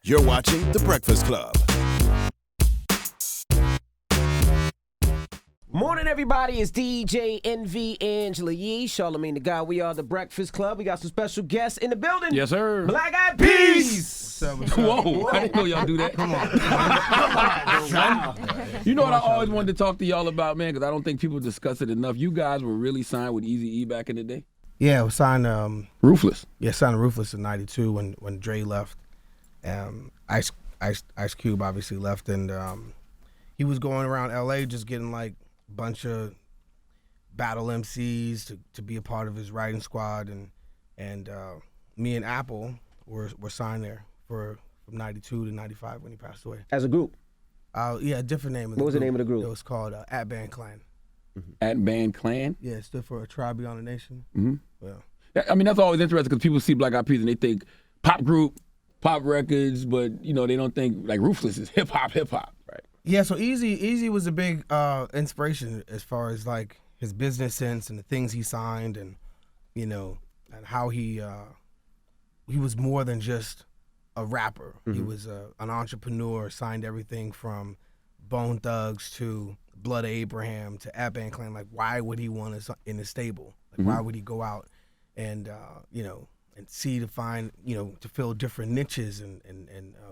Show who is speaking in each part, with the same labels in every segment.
Speaker 1: You're watching The Breakfast Club.
Speaker 2: Morning, everybody. It's DJ NV Angela Yee, Charlamagne the God. We are The Breakfast Club. We got some special guests in the building.
Speaker 3: Yes, sir.
Speaker 2: Black Eyed Peas.
Speaker 3: Whoa, I didn't know y'all do that. Come on. You know what I always wanted to talk to y'all about, man, because I don't think people discuss it enough. You guys were really signed with Eazy-E back in the day?
Speaker 4: Yeah, we signed
Speaker 3: Ruthless.
Speaker 4: Yeah, signed Ruthless in '92 when Dre left. Ice Cube obviously left, and he was going around LA just getting like a bunch of battle MCs to be a part of his writing squad, and me and Apple were signed there from '92 to '95 when he passed away.
Speaker 2: As a group?
Speaker 4: Yeah, a different name.
Speaker 2: What was the name of the group?
Speaker 4: It was called At Band Clan.
Speaker 3: Mm-hmm. At Band Clan?
Speaker 4: Yeah, it stood for A Tribe Beyond a Nation.
Speaker 3: Mm-hmm.
Speaker 4: Yeah.
Speaker 3: I mean, that's always interesting because people see Black Eyed Peas and they think pop group, pop records, but, you know, they don't think, like, Ruthless is hip-hop, right?
Speaker 4: Yeah, so Eazy was a big inspiration as far as, like, his business sense and the things he signed and, you know, and how he was more than just a rapper. Mm-hmm. He was an entrepreneur, signed everything from Bone Thugs to Blood Abraham to At Band Clan. Like, why would he want us in his stable? Like, why would he go out and, you know, and see to find, you know, to fill different niches and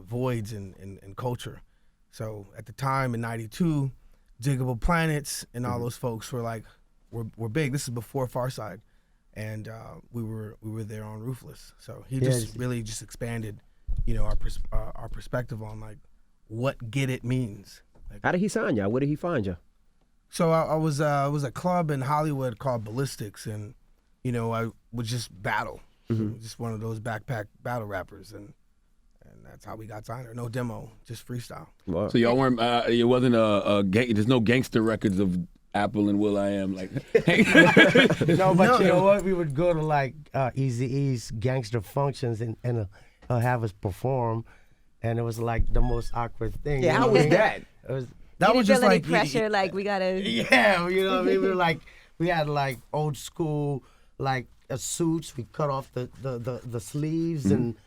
Speaker 4: voids in culture. So at the time in '92, Diggable Planets and all those folks were like, were big. This is before Farside, and we were there on Ruthless. So he just really just expanded, you know, our perspective on like what Get It means. Like,
Speaker 2: how did he sign y'all? Where did he find you?
Speaker 4: So I was a club in Hollywood called Ballistics, and you know I would just battle. Mm-hmm. Just one of those backpack battle rappers, and that's how we got signed. Or no demo, just freestyle.
Speaker 3: Wow. So y'all weren't. It wasn't there's no gangster records of Apple and Will.I.am like.
Speaker 5: No, but you know what? We would go to like Eazy-E's gangster functions and have us perform, and it was like the most awkward thing.
Speaker 2: Yeah, how was that?
Speaker 5: It was.
Speaker 4: That was just like
Speaker 6: pressure. Like we gotta.
Speaker 5: Yeah, you know what I mean. We had like old school like. Suits, we cut off the sleeves, and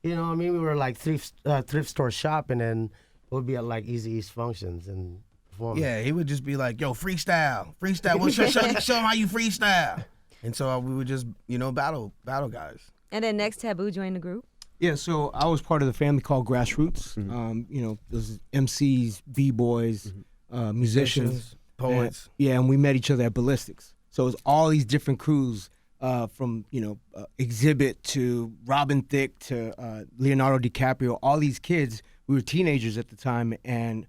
Speaker 5: you know what I mean. We were like thrift store shopping, and it would be at like Eazy-E's functions and performing.
Speaker 4: Yeah, he would just be like, "Yo, freestyle. Well, show him how you freestyle." And so we would just, you know, battle guys.
Speaker 6: And then next, Taboo joined the group.
Speaker 7: Yeah, so I was part of the family called Grassroots. You know, there's MCs, B-boys, musicians,
Speaker 4: poets.
Speaker 7: And we met each other at Ballistics. So it was all these different crews. From, you know, Exhibit to Robin Thicke to Leonardo DiCaprio, all these kids, we were teenagers at the time, and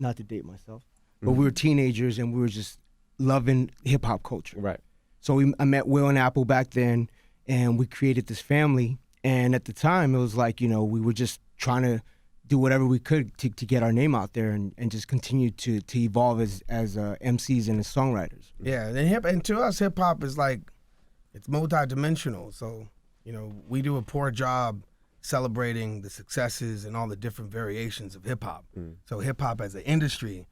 Speaker 7: not to date myself, but we were teenagers and we were just loving hip-hop culture.
Speaker 2: Right.
Speaker 7: So I met Will and Apple back then, and we created this family, and at the time it was like, you know, we were just trying to do whatever we could to get our name out there and just continue to evolve as MCs and as songwriters.
Speaker 4: Yeah, and to us, hip-hop is like, it's multidimensional, so, you know, we do a poor job celebrating the successes and all the different variations of hip-hop. So hip-hop as an industry,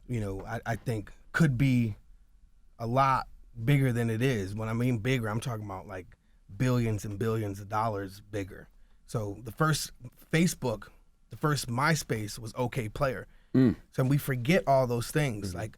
Speaker 4: you know, I think could be a lot bigger than it is. When I mean bigger, I'm talking about like billions and billions of dollars bigger. So the first Facebook, the first MySpace was OK Player. So we forget all those things, like,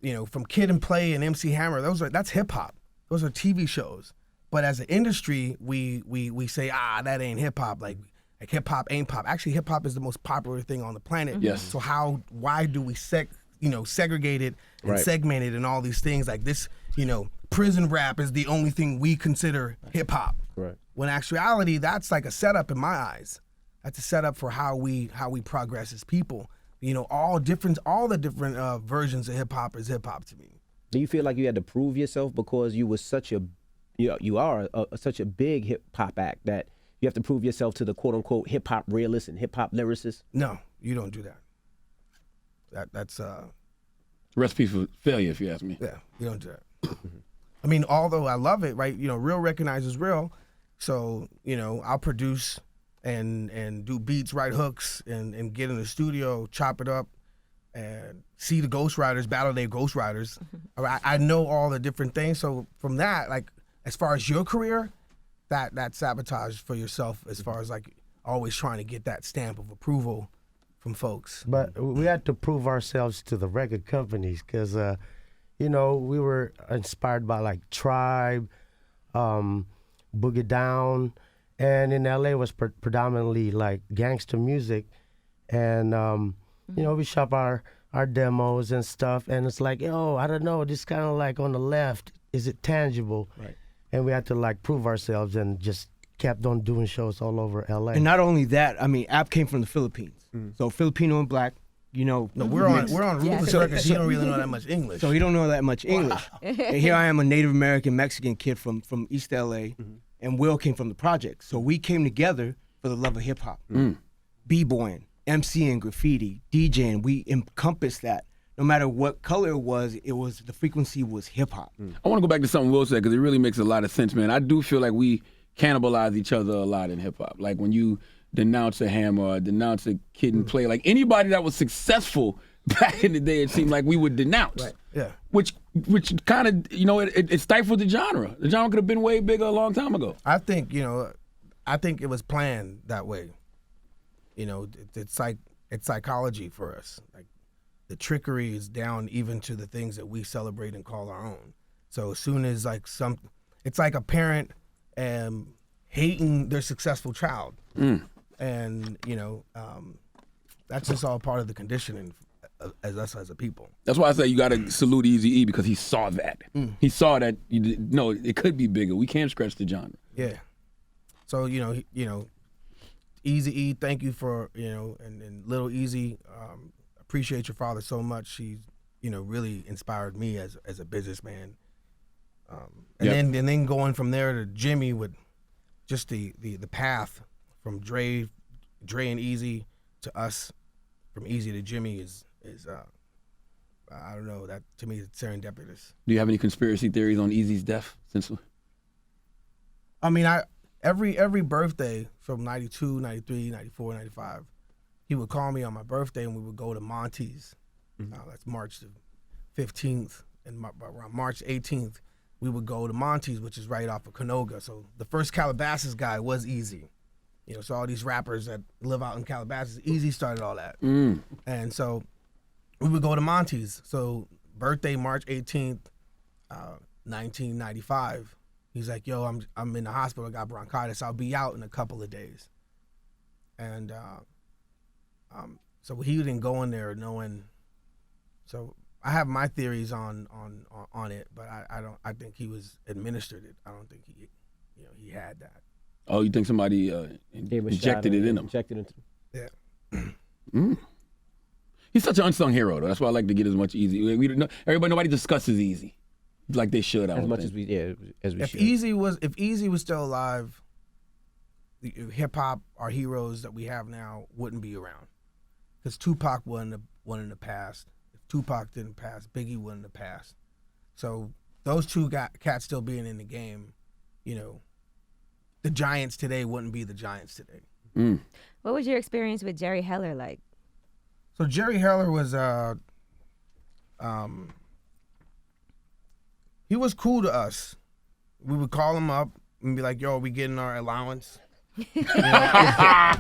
Speaker 4: you know, from Kid and Play and MC Hammer, that's hip-hop. Those are TV shows, but as an industry, we say, that ain't hip hop. Like hip hop ain't pop. Actually, hip hop is the most popular thing on the planet.
Speaker 3: Yes.
Speaker 4: So why do we segregate it and segment it and all these things like this? You know, prison rap is the only thing we consider hip hop.
Speaker 2: Right. When
Speaker 4: in actuality, that's like a setup in my eyes. That's a setup for how we progress as people. You know, all the different versions of hip hop is hip hop to me.
Speaker 2: Do you feel like you had to prove yourself because you was such a, you are such a big hip hop act that you have to prove yourself to the quote unquote hip hop realists and hip hop lyricists?
Speaker 4: No, you don't do that. That's
Speaker 3: recipe for failure, if you ask me.
Speaker 4: Yeah, you don't do that. I mean, although I love it, right? You know, real recognizes real. So, you know, I'll produce and do beats, write hooks, and get in the studio, chop it up, and see the ghostwriters, battle their ghostwriters. I know all the different things. So from that, like, as far as your career, that sabotage for yourself as far as like always trying to get that stamp of approval from folks.
Speaker 5: But we had to prove ourselves to the record companies because, you know, we were inspired by like Tribe, Boogie Down, and in LA was predominantly like gangster music, and you know, we shop our demos and stuff, and it's like, yo, I don't know, this kind of like on the left, is it tangible?
Speaker 7: Right.
Speaker 5: And we had to like prove ourselves and just kept on doing shows all over LA.
Speaker 7: And not only that, I mean, App came from the Philippines, so Filipino and black, you know.
Speaker 4: No, we're on Ruthless
Speaker 7: So-
Speaker 4: Records. You don't really know that much English.
Speaker 7: So he don't know that much English. And here I am, a Native American Mexican kid from East LA, and Will came from the project. So we came together for the love of hip hop, b-boying, MCing, graffiti, DJing. We encompassed that. No matter what color it was the frequency was hip hop.
Speaker 3: I want to go back to something Will said because it really makes a lot of sense, man. I do feel like we cannibalize each other a lot in hip hop. Like when you denounce a Hammer or denounce a Kid and Play, like anybody that was successful back in the day, it seemed like we would denounce.
Speaker 4: Right. Yeah.
Speaker 3: Which kind of, you know, it stifled the genre. The genre could have been way bigger a long time ago.
Speaker 4: I think, you know, it was planned that way. You know, it's psychology for us. Like the trickery is down even to the things that we celebrate and call our own. So as soon as like it's like a parent hating their successful child. And, you know, that's just all part of the conditioning as us as a people.
Speaker 3: That's why I say you got to salute Eazy-E because he saw that. He saw that, no, it could be bigger. We can't scratch the genre.
Speaker 4: Yeah. So, you know, Eazy-E, thank you for, you know, and Little Easy, appreciate your father so much. He's, you know, really inspired me as a businessman. And then going from there to Jimmy with just the path from Dre and Eazy to us, from Eazy to Jimmy is I don't know, that to me is serendipitous.
Speaker 3: Do you have any conspiracy theories on Eazy's death?
Speaker 4: I mean, every birthday from 92, 93, 94, 95, he would call me on my birthday and we would go to Monty's. That's March the 15th. And around March 18th, we would go to Monty's, which is right off of Canoga. So the first Calabasas guy was Eazy. You know, so all these rappers that live out in Calabasas, Eazy started all that. And so we would go to Monty's. So birthday, March 18th, 1995. He's like, yo, I'm in the hospital, I got bronchitis. I'll be out in a couple of days. And so he didn't go in there knowing. So I have my theories on it, but I think he was administered it. I don't think he had that.
Speaker 3: Oh, you think somebody injected it in him?
Speaker 2: Injected into.
Speaker 4: Yeah.
Speaker 3: He's such an unsung hero, though. That's why I like to get as much Eazy. Nobody discusses Eazy like they should.
Speaker 2: As much as we should.
Speaker 4: If Eazy was still alive, the hip hop, our heroes that we have now wouldn't be around. Because Tupac wasn't in the past. If Tupac didn't pass, Biggie wouldn't have passed. So those two cats still being in the game, you know, the Giants today wouldn't be the Giants today.
Speaker 6: What was your experience with Jerry Heller like?
Speaker 4: So Jerry Heller was he was cool to us. We would call him up and be like, yo, are we getting our allowance?
Speaker 3: An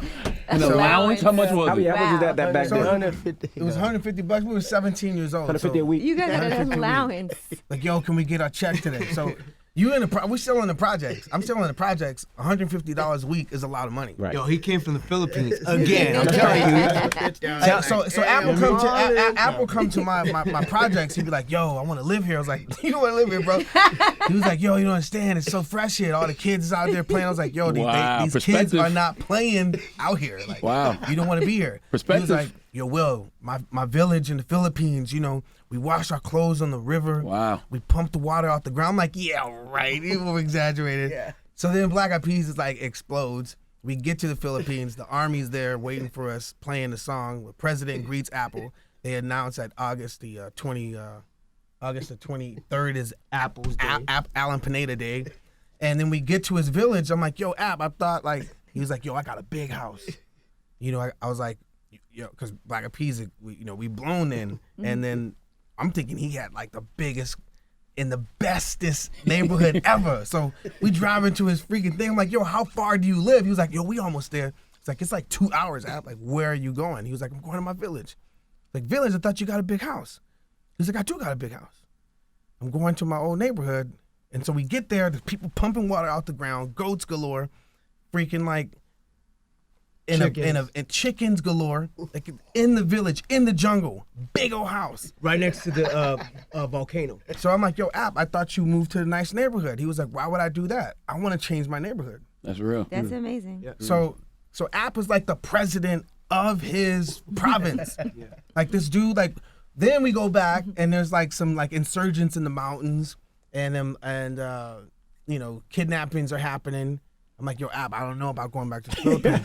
Speaker 3: allowance? How much was it?
Speaker 2: How much is that back then?
Speaker 4: It was $150. We were 17 years old.
Speaker 2: 150 a week.
Speaker 6: You guys got an allowance.
Speaker 4: Like, yo, can we get our check today? So we're still in the projects. I'm still in the projects. $150 a week is a lot of money.
Speaker 2: Right.
Speaker 7: Yo, he came from the Philippines again. I'm telling you.
Speaker 4: So Apple come to my projects. He'd be like, yo, I want to live here. I was like, you don't want to live here, bro. He was like, yo, you don't understand. It's so fresh here. All the kids out there playing. I was like, yo, these kids are not playing out here. Like,
Speaker 3: wow.
Speaker 4: You don't want to be here.
Speaker 3: Perspective.
Speaker 4: He was like, yo, Will, my village in the Philippines, you know, we wash our clothes on the river.
Speaker 3: Wow.
Speaker 4: We pump the water out the ground. I'm like, yeah, right. Even more exaggerated. Yeah. So then Black Eyed Peas is like explodes. We get to the Philippines. The army's there waiting for us, playing the song. The president greets Apple. They announced that August the 23rd is
Speaker 7: Apple's Day.
Speaker 4: Alan Pineda Day. And then we get to his village. I'm like, yo, App, I thought like, he was like, yo, I got a big house. You know, I was like, yo, because Black Eyed Peas, we blown in. And then I'm thinking he had like the biggest in the bestest neighborhood ever. So we drive into his freaking thing. I'm like, yo, how far do you live? He was like, yo, we almost there. it's like 2 hours. I'm like, where are you going? He was like, I'm going to my village. Like, village? I thought you got a big house. He's like, I do got a big house. I'm going to my old neighborhood. And so we get there, there's people pumping water out the ground, goats galore, freaking like, and chickens galore, like in the village, in the jungle, big old house.
Speaker 7: Right next to the volcano.
Speaker 4: So I'm like, yo, App, I thought you moved to the nice neighborhood. He was like, why would I do that? I want to change my neighborhood.
Speaker 3: That's real.
Speaker 6: That's amazing.
Speaker 7: Yeah.
Speaker 4: So App was like the president of his province. Like this dude, like, then we go back and there's like some like insurgents in the mountains and you know, kidnappings are happening. I'm like, yo, App, I don't know about going back to the Philippines.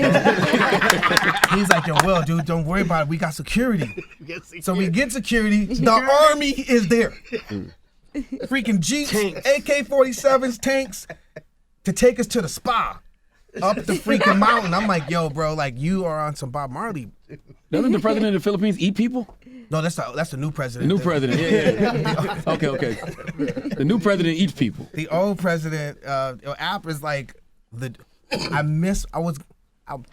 Speaker 4: He's like, yo, Will, dude, don't worry about it. We got security. So we get security. The army is there. Freaking Jeeps, AK-47s, tanks to take us to the spa up the freaking mountain. I'm like, yo, bro, like you are on some Bob Marley.
Speaker 3: Doesn't the president of the Philippines eat people?
Speaker 4: No, that's the new president.
Speaker 3: The new president, yeah. Okay. The new president eats people.
Speaker 4: The old president, App is like, I'm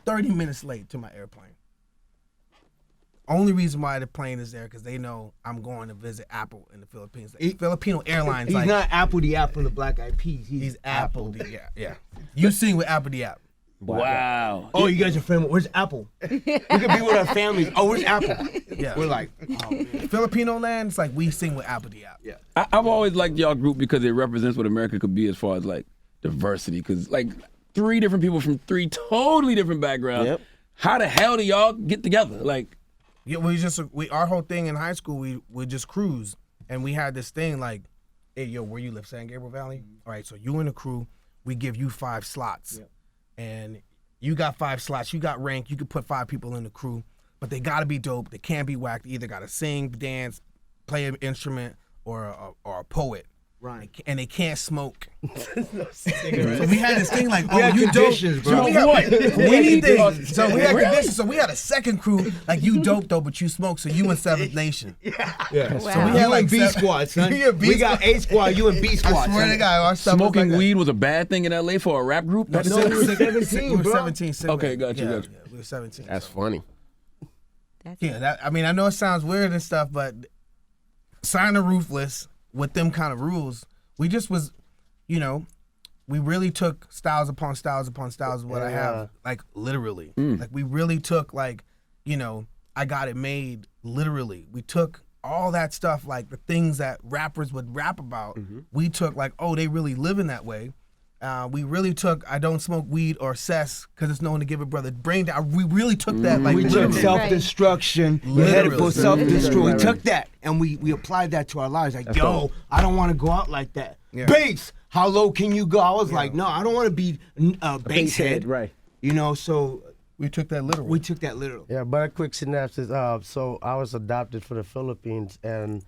Speaker 4: 30 minutes late to my airplane. Only reason why the plane is there because they know I'm going to visit Apple in the Philippines. Filipino Airlines.
Speaker 7: He's
Speaker 4: like,
Speaker 7: not Apple the App from the Black Eyed Peas.
Speaker 4: He's Apple. Yeah. You sing with Apple the App.
Speaker 3: Wow.
Speaker 7: Oh, you guys are family. Where's Apple? We could be with our families. Oh, where's Apple?
Speaker 4: Yeah.
Speaker 7: We're like, oh, man.
Speaker 4: Filipino land, it's like we sing with Apple the App.
Speaker 7: Yeah.
Speaker 3: I've always liked y'all group because it represents what America could be as far as like diversity. Because like 3 different people from 3 totally different backgrounds.
Speaker 2: Yep.
Speaker 3: How the hell do y'all get together? Like,
Speaker 4: Yeah, our whole thing in high school, we just cruise, and we had this thing like, hey, yo, where you live, San Gabriel Valley? All right, so you and the crew, we give you 5 slots, and you got 5 slots, you got rank, you could put 5 people in the crew, but they gotta be dope, they can't be whacked, they either gotta sing, dance, play an instrument, or a poet. Right. And they can't smoke. So we had this thing like, oh, you dope.
Speaker 7: Bro.
Speaker 4: We had anything. So we had conditions. So we had a second crew, like you dope though, but you smoke, so you in 7th Nation.
Speaker 7: Yeah.
Speaker 6: Wow.
Speaker 7: So we had like B squad, son. We got A squad, you and B squad.
Speaker 4: I swear to God, our stuff
Speaker 3: smoking
Speaker 4: was like
Speaker 3: weed was a bad thing in LA for a rap group?
Speaker 4: No,
Speaker 3: That's
Speaker 4: we
Speaker 3: it?
Speaker 4: were
Speaker 7: 17,
Speaker 4: we were
Speaker 7: bro.
Speaker 4: 17.
Speaker 3: Okay, got you.
Speaker 4: Yeah, we were 17.
Speaker 2: That's
Speaker 4: so.
Speaker 2: funny.
Speaker 6: That's
Speaker 4: Yeah, I mean, I know it sounds weird and stuff, but sign the Ruthless with them kind of rules. We just was, you know, we really took styles upon styles upon styles of what I have, like literally. Like we really took like, you know, I Got It Made literally. We took all that stuff, like the things that rappers would rap about. We took like, oh, they really live in that way. We really took I Don't Smoke Weed or Cess because it's known to give a brother brain down. We really took that like
Speaker 7: We took
Speaker 4: literally.
Speaker 7: self-destruction. We headed for
Speaker 4: Literally.
Speaker 7: self-destruction. We
Speaker 2: Right.
Speaker 7: took that and we applied that to our lives. Like, yo, I don't want to go out like that.
Speaker 4: Yeah.
Speaker 7: Bass, how low can you go? I was like, no, I don't want to be bass head.
Speaker 2: Right.
Speaker 7: You know, so
Speaker 4: We took that literal.
Speaker 7: we took that literal.
Speaker 5: Yeah, but a quick synopsis. So I was adopted for the Philippines, and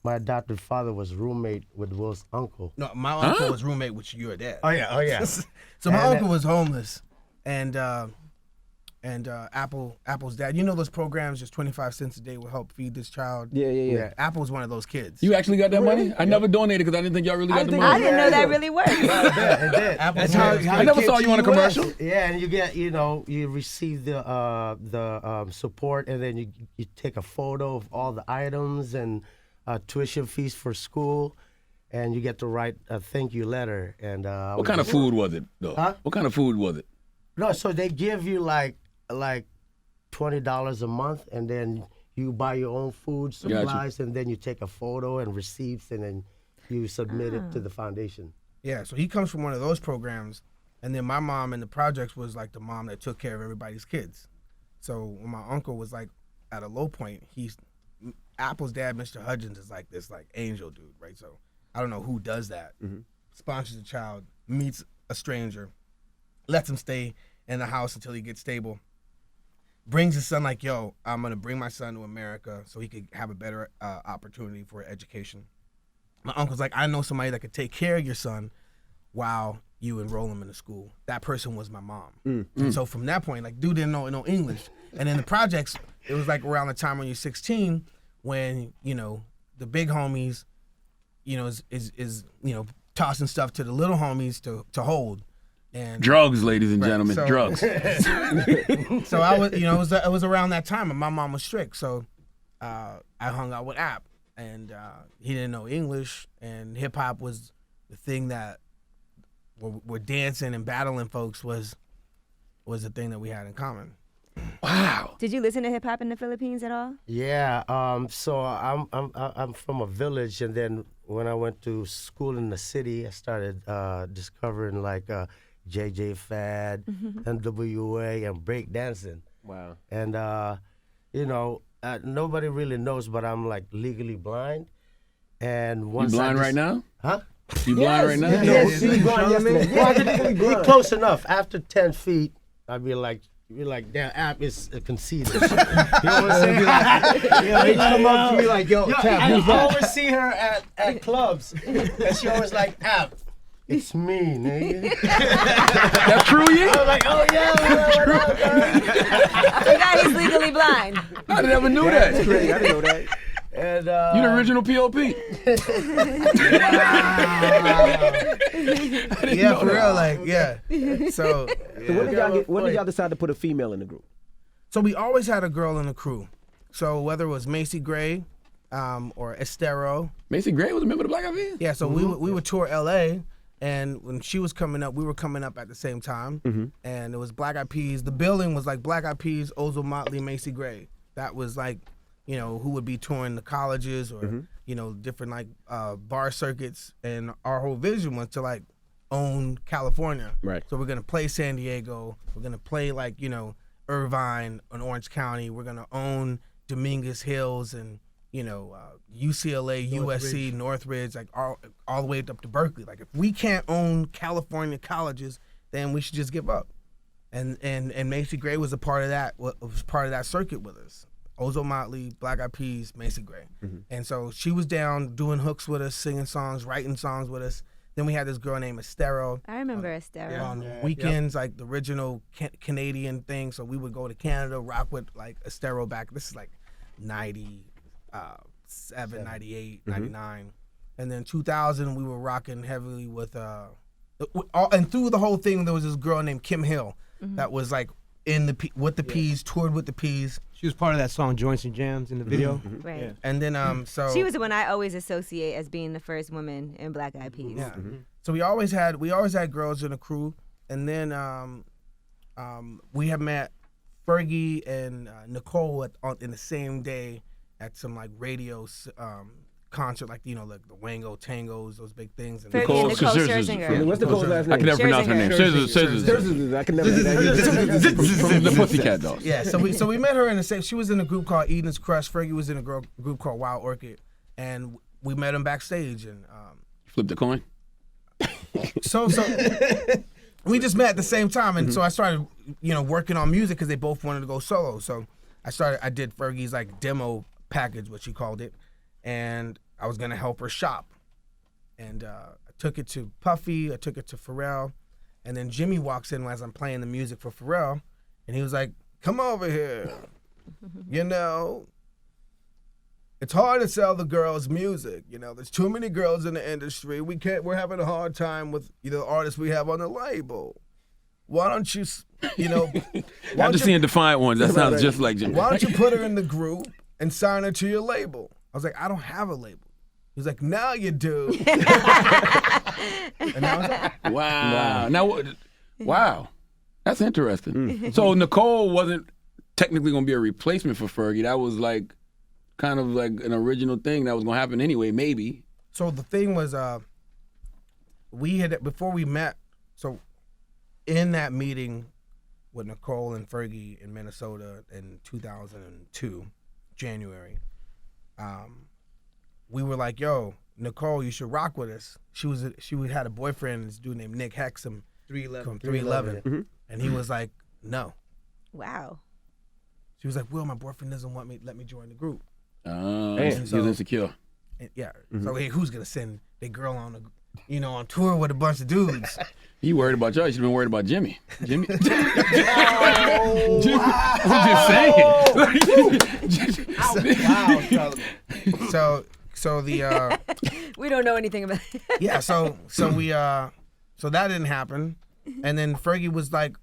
Speaker 5: my adopted father was roommate with Will's uncle.
Speaker 4: No, my uncle was roommate with your dad.
Speaker 5: Oh yeah.
Speaker 4: So my uncle was homeless, and Apple's dad. You know those programs, just 25 cents a day will help feed this child.
Speaker 2: Yeah.
Speaker 4: Apple was one of those kids.
Speaker 3: You actually got that money? I never donated because I didn't think y'all really got the
Speaker 6: I
Speaker 3: money.
Speaker 6: didn't know that really worked.
Speaker 5: It did.
Speaker 4: Apple's
Speaker 7: That's how
Speaker 4: one of those
Speaker 3: I
Speaker 4: kids.
Speaker 3: never saw you on a commercial.
Speaker 5: Yeah, and you get, you receive the support, and then you take a photo of all the items and tuition fees for school, and you get to write a thank you letter. And
Speaker 3: What kind of food was it, though?
Speaker 5: Huh?
Speaker 3: What kind of food was it?
Speaker 5: No, so they give you like $20 a month, and then you buy your own food supplies, and then you take a photo and receipts, and then you submit it to the foundation.
Speaker 4: Yeah, so he comes from one of those programs, and then my mom in the projects was like the mom that took care of everybody's kids. So when my uncle was like at a low point, Apple's dad, Mr. Hudgens, is like this like angel dude, right? So I don't know who does that. Sponsors a child, meets a stranger, lets him stay in the house until he gets stable. Brings his son like, yo, I'm gonna bring my son to America so he could have a better opportunity for education. My uncle's like, I know somebody that could take care of your son while you enroll him in the school. That person was my mom. And so from that point, like, dude didn't know no English. And in the projects, it was like around the time when you're 16, when, the big homies, is tossing stuff to the little homies to hold. And
Speaker 3: Drugs, ladies and
Speaker 4: Right,
Speaker 3: gentlemen,
Speaker 4: so-
Speaker 3: drugs.
Speaker 4: so I was, it was around that time, and my mom was strict. So I hung out with App, and he didn't know English, and hip hop was the thing that we're dancing and battling folks was the thing that we had in common.
Speaker 3: Wow.
Speaker 6: Did you listen to hip hop in the Philippines at all?
Speaker 5: Yeah, so I'm from a village, and then when I went to school in the city, I started discovering like JJ Fad, NWA, and break dancing.
Speaker 2: Wow.
Speaker 5: And nobody really knows, but I'm like legally blind. And
Speaker 3: You
Speaker 5: once
Speaker 3: blind right now?
Speaker 5: Huh?
Speaker 3: You blind right now?
Speaker 5: Yes, he was blind yesterday. Yeah, close enough. After 10 feet, I'd be like, damn, App is conceited. You know what I'm saying? He'd come up to me like, yo, Cap, I always see her at clubs, and she always like, App, it's me, nigga.
Speaker 3: That's true,
Speaker 5: I
Speaker 3: yeah?
Speaker 5: was like, oh yeah, what up, man?
Speaker 6: Forgot he's legally blind.
Speaker 3: I never knew that.
Speaker 2: That's crazy. I didn't know that.
Speaker 5: And
Speaker 3: You the original POP.
Speaker 4: Yeah, for real, like yeah. So
Speaker 2: So when did y'all decide to put a female in the group?
Speaker 4: So we always had a girl in the crew. So whether it was Macy Gray or Estero,
Speaker 3: Macy Gray was a member of the Black Eyed Peas?
Speaker 4: yeah. So we would tour L.A. and when she was coming up, we were coming up at the same time. And it was Black Eyed Peas. The building was like Black Eyed Peas, Ozil Motley, Macy Gray. That was like, who would be touring the colleges or different like bar circuits. And our whole vision was to like own California.
Speaker 2: Right.
Speaker 4: So we're gonna play San Diego. We're gonna play like Irvine and Orange County. We're gonna own Dominguez Hills and UCLA, USC, Northridge, like all the way up to Berkeley. Like if we can't own California colleges, then we should just give up. And Macy Gray was a part of that. Was part of that circuit with us. Ozil Motley, Black Eyed Peas, Macy Gray. And so she was down doing hooks with us, singing songs, writing songs with us. Then we had this girl named Estero.
Speaker 6: I remember Estero.
Speaker 4: On weekends, like the original Canadian thing. So we would go to Canada, rock with like Estero back. This is like 97, 98, 99. And then 2000, we were rocking heavily with, and through the whole thing, there was this girl named Kim Hill that was like with the Peas, toured with the Peas.
Speaker 7: She was part of that song Joints and Jams in the video.
Speaker 6: Right.
Speaker 7: Yeah.
Speaker 4: And then, so.
Speaker 6: She was the one I always associate as being the first woman in Black Eyed Peas.
Speaker 4: Yeah. So we always had girls in the crew, and then we have met Fergie and Nicole in the same day at some like radio concert, like like the Wango Tangos, those big things. And
Speaker 6: Fergie and Nicole Scherzinger.
Speaker 2: What's Nicole's last name?
Speaker 3: I can never pronounce her name. Scissors.
Speaker 2: I can never.
Speaker 3: From the Pussycat Dolls.
Speaker 4: Yeah, so we met her in the same. She was in a group called Eden's Crush. Fergie was in a group called Wild Orchid, and we met them backstage. And
Speaker 3: Flip the coin.
Speaker 4: so we just met at the same time, and so I started working on music because they both wanted to go solo. So I did Fergie's like demo package, what she called it, and I was gonna help her shop, and I took it to Puffy, I took it to Pharrell, and then Jimmy walks in as I'm playing the music for Pharrell, and he was like, "Come over here, it's hard to sell the girls' music. There's too many girls in the industry. We're having a hard time with the artists we have on the label. Why don't you,
Speaker 3: I'm just seeing Defiant Ones. That sounds just like Jimmy.
Speaker 4: why don't you put her in the group and sign her to your label?" I was like, "I don't have a label." He's like, "Now you do." And I was like,
Speaker 3: Wow. Now, wow. That's interesting. So Nicole wasn't technically going to be a replacement for Fergie. That was like kind of like an original thing that was going to happen anyway, maybe.
Speaker 4: so the thing was, we had, before we met, so in that meeting with Nicole and Fergie in Minnesota in 2002, January, we were like, "Yo, Nicole, you should rock with us." She had a boyfriend, this dude named Nick Hexum,
Speaker 7: 311.
Speaker 4: from 311, and he was like, "No."
Speaker 6: Wow.
Speaker 4: She was like, "Will, my boyfriend doesn't let me join the group."
Speaker 3: He was insecure.
Speaker 4: And, yeah. So hey, who's gonna send their girl on on tour with a bunch of dudes?
Speaker 3: He worried about y'all. You should have been worried about Jimmy. Jimmy. I'm just saying.
Speaker 4: So the
Speaker 6: We don't know anything about it.
Speaker 4: yeah. So that didn't happen, And then Fergie was like,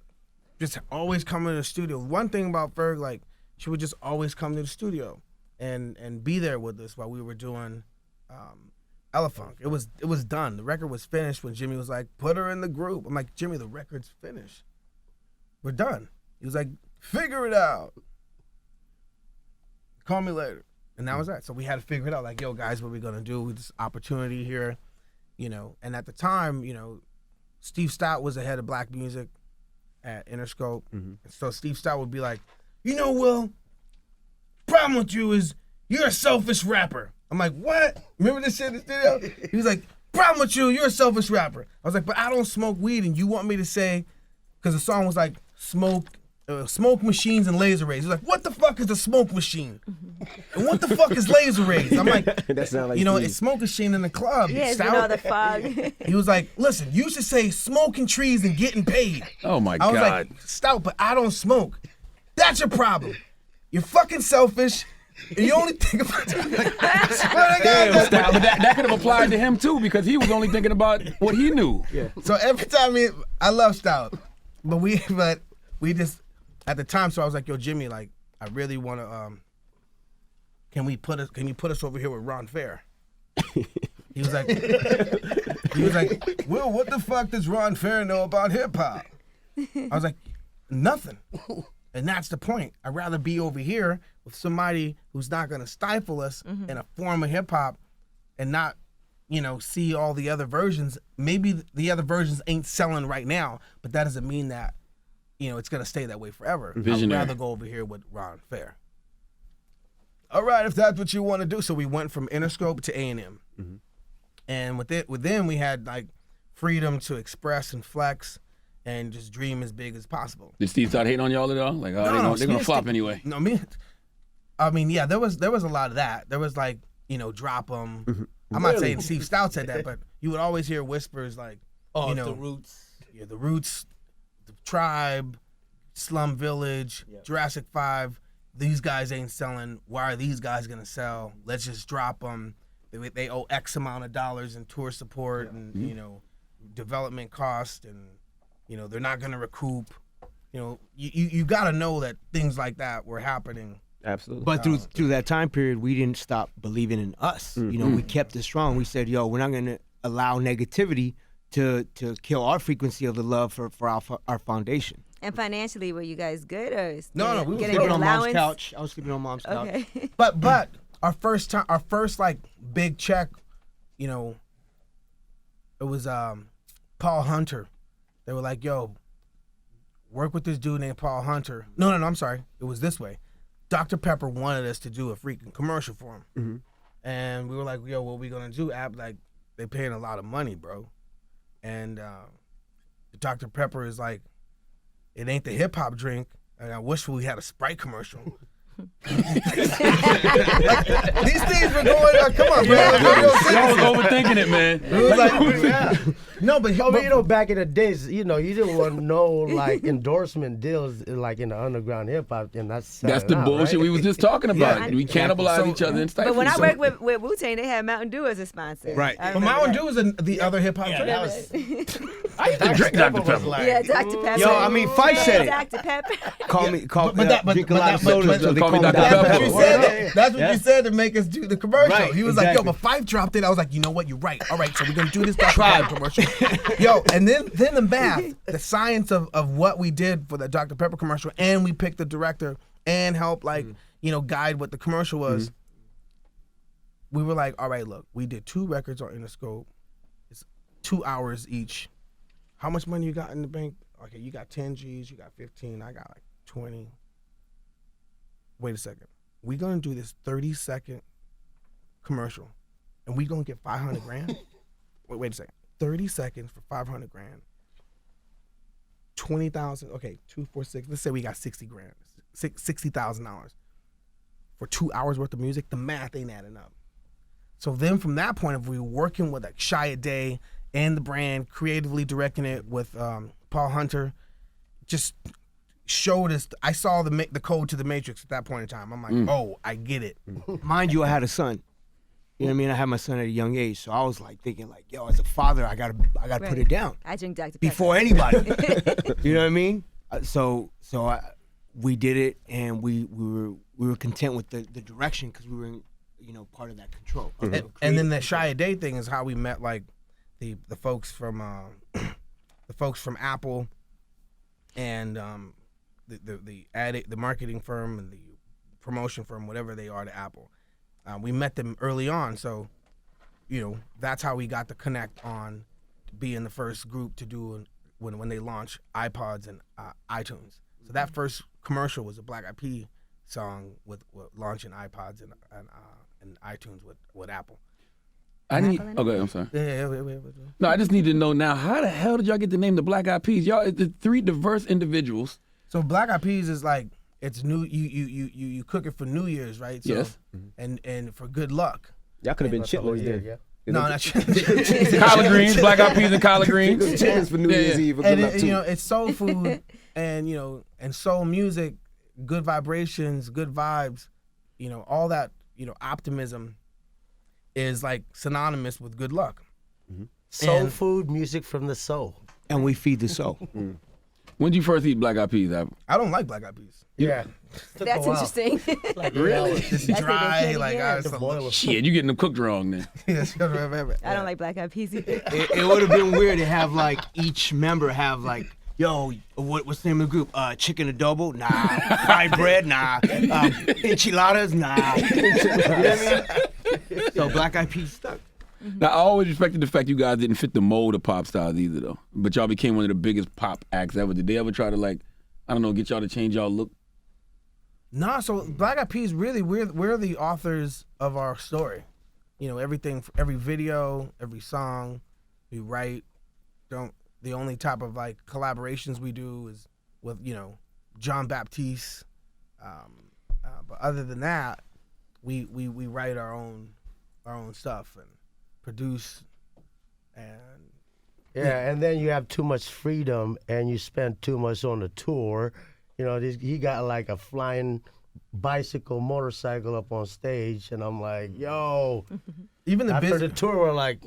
Speaker 4: just always coming to the studio. One thing about Ferg, like, she would just always come to the studio and be there with us while we were doing Elefunk. It was done. The record was finished when Jimmy was like, put her in the group. I'm like, Jimmy, the record's finished. We're done. He was like, figure it out. Call me later. And that was that. So we had to figure it out. Like, yo, guys, what are we going to do with this opportunity here? You know, and at the time, you know, Steve Stout was the head of black music at Interscope. So Steve Stout would be like, you know, Will, problem with you is you're a selfish rapper. I'm like, what? Remember this shit in the studio? He was like, problem with you, you're a selfish rapper. I was like, but I don't smoke weed, and you want me to say, because the song was like, smoke machines and laser rays. He's like, what the fuck is a smoke machine? And what the fuck is laser rays? I'm like,
Speaker 2: That sound like
Speaker 4: you know,
Speaker 2: Steve.
Speaker 4: it's smoke machine in the club.
Speaker 6: Yeah, it's
Speaker 4: Stout.
Speaker 6: been all the fog.
Speaker 4: He was like, listen, you should say smoking trees and getting paid.
Speaker 3: Oh my
Speaker 4: I was
Speaker 3: God.
Speaker 4: like, Stout, but I don't smoke. That's your problem. You're fucking selfish. And you only think about
Speaker 3: But that could have applied to him too, because he was only thinking about what he knew.
Speaker 4: So every time I love Stout, but we just at the time. So I was like, yo, Jimmy, like, I really want to. Can you put us over here with Ron Fair? He was like, Will, what the fuck does Ron Fair know about hip hop? I was like, nothing. And that's the point. I'd rather be over here with somebody who's not going to stifle us in a form of hip hop and not, you know, see all the other versions. Maybe the other versions ain't selling right now, but that doesn't mean that, you know, it's going to stay that way forever.
Speaker 3: Visionary.
Speaker 4: I'd rather go over here with Ron Fair. All right, if that's what you want to do. So we went from Interscope to A&M. And with them, we had, like, freedom to express and flex and just dream as big as possible.
Speaker 3: Did Steve start hating on y'all at all? Like, oh, they're gonna flop anyway.
Speaker 4: No, I mean, yeah, there was a lot of that. There was, like, you know, drop them. I'm not saying Steve Stout said that, but you would always hear whispers like, you know,
Speaker 5: the Roots.
Speaker 4: Yeah, the Roots, the Tribe, Slum Village, Jurassic 5. These guys ain't selling. Why are these guys gonna sell? Let's just drop them. They owe X amount of dollars in tour support and you know, development cost, and you know they're not gonna recoup. You know, you gotta know that things like that were happening.
Speaker 2: Absolutely.
Speaker 7: But through that time period, we didn't stop believing in us. You know, we kept it strong. We said, yo, we're not going to allow negativity to kill our frequency of the love for our foundation.
Speaker 6: And financially, were you guys good or
Speaker 4: No, we were
Speaker 6: getting
Speaker 7: Sleeping
Speaker 6: an
Speaker 7: on mom's
Speaker 6: allowance?
Speaker 7: couch. I was sleeping on mom's couch.
Speaker 6: Okay.
Speaker 4: But our first like big check, you know, it was Paul Hunter. They were like, yo, work with this dude named Paul Hunter. No, I'm sorry. It was this way. Dr. Pepper wanted us to do a freaking commercial for him. And we were like, yo, what we gonna do? Like, they paying a lot of money, bro. And Dr. Pepper is like, it ain't the hip hop drink. And I wish we had a Sprite commercial. Like, these things were going. Come on, bro.
Speaker 3: Y'all was overthinking it, man.
Speaker 4: It was like, no, but
Speaker 5: I mean, you know, back in the days, you know, you didn't want no like endorsement deals like in the underground hip hop, and that's
Speaker 3: the bullshit
Speaker 5: right?
Speaker 3: we was just talking about.
Speaker 4: Yeah,
Speaker 3: we cannibalize
Speaker 4: so-
Speaker 3: each other and stuff.
Speaker 6: But when I worked with Wu-Tang, they had Mountain Dew as a sponsor.
Speaker 7: Right.
Speaker 6: I
Speaker 4: But
Speaker 6: remember
Speaker 4: Mountain
Speaker 6: that.
Speaker 4: Dew was the other hip hop drink.
Speaker 5: That was,
Speaker 3: I used to drink Dr. Pepper.
Speaker 6: Yeah, Dr. Pepper.
Speaker 7: Yo, I mean, Fife said it.
Speaker 6: Dr. Pepper.
Speaker 7: Call me,
Speaker 4: but
Speaker 7: drink a lot of soda
Speaker 4: but-
Speaker 7: until they
Speaker 3: call
Speaker 7: call
Speaker 3: me
Speaker 7: me
Speaker 3: Dr.
Speaker 7: Dr.
Speaker 3: Pepper.
Speaker 7: Pepper.
Speaker 4: You said
Speaker 7: Yeah.
Speaker 4: it. That's what you said to make us do the commercial.
Speaker 7: Right,
Speaker 4: He was like, yo,
Speaker 7: exactly.
Speaker 4: but Fife dropped it. I was like, you know what? You're right. All right, so we're going to do this Dr. Pepper commercial. Yo, and then the math, the science of what we did for the Dr. Pepper commercial, and we picked the director and helped, like, you know, guide what the commercial was. We were like, all right, look, we did 2 records on Interscope. It's 2 hours each. How much money you got in the bank? Okay, you got 10 G's, you got 15, I got like 20. Wait a second. We're gonna do this 30-second commercial, and we're gonna get 500 grand. Wait a second. 30 seconds for 500 grand. 20,000. Okay, 2, 4, 6. Let's say we got 60 grand, $60,000 for 2 hours worth of music. The math ain't adding up. So then, from that point of view, working with like Shy a Day and the brand, creatively directing it with Paul Hunter, just showed us. I saw the code to the Matrix at that point in time. I'm like, oh, I get it.
Speaker 7: Mind you, I had a son. You know what I mean? I had my son at a young age, so I was like thinking like, yo, as a father, I gotta put
Speaker 6: Right.
Speaker 7: it down
Speaker 6: I drink Dr. Pepper.
Speaker 7: before anybody. You know what I mean? We did it, and we were content with the direction because we were in, part of that control.
Speaker 4: And then the Shy a Day thing is how we met, like the folks from Apple, and the marketing firm and the promotion firm, whatever they are to Apple. We met them early on, so that's how we got to connect on being the first group to do when they launched iPods and iTunes. So that first commercial was a Black Eyed Peas song with launching iPods and iTunes with Apple.
Speaker 3: Okay, I'm sorry.
Speaker 4: Yeah.
Speaker 3: No, I just need to know now, how the hell did y'all get the name the Black Eyed Peas? Y'all, the three diverse individuals.
Speaker 4: So Black Eyed Peas is like, it's new. You cook it for New Year's, right? So,
Speaker 3: Yes.
Speaker 4: And for good luck.
Speaker 2: Y'all could have been chitlins then.
Speaker 5: Yeah.
Speaker 4: No, not
Speaker 3: Collard greens, Black Eyed Peas and collard greens.
Speaker 2: Chitlins for New Year's Eve.
Speaker 4: And it's soul food, and and soul music, good vibrations, good vibes, all that, optimism is like synonymous with good luck.
Speaker 5: Soul food, music from the soul.
Speaker 7: And we feed the soul.
Speaker 3: When did you first eat Black Eyed Peas, Apple?
Speaker 4: I don't like Black Eyed Peas.
Speaker 5: Yeah.
Speaker 6: That's interesting.
Speaker 5: Really?
Speaker 4: It's
Speaker 6: That's
Speaker 4: dry,
Speaker 6: what they
Speaker 4: like
Speaker 6: can't
Speaker 5: The boiler.
Speaker 3: Shit, you getting them cooked wrong then.
Speaker 6: I don't like Black Eyed Peas either.
Speaker 7: It would have been weird to have like each member have like, yo, what's the name of the group? Chicken adobo? Nah. Fried bread? Nah. Enchiladas? Nah. You know what I mean? So Black Eyed Peas stuck.
Speaker 3: Now, I always respected the fact you guys didn't fit the mold of pop stars either, though. But y'all became one of the biggest pop acts ever. Did they ever try to, like, I don't know, get y'all to change y'all look?
Speaker 4: Nah, so Black Eyed Peas, really, we're the authors of our story. Everything, every video, every song we write. The only type of like collaborations we do is with John Baptiste. But other than that, we write our own stuff and produce. And
Speaker 5: Yeah, and then you have too much freedom and you spend too much on the tour. He got like a flying bicycle, motorcycle up on stage, and I'm like, yo.
Speaker 4: even the
Speaker 5: After the
Speaker 4: business.
Speaker 5: tour, we're like,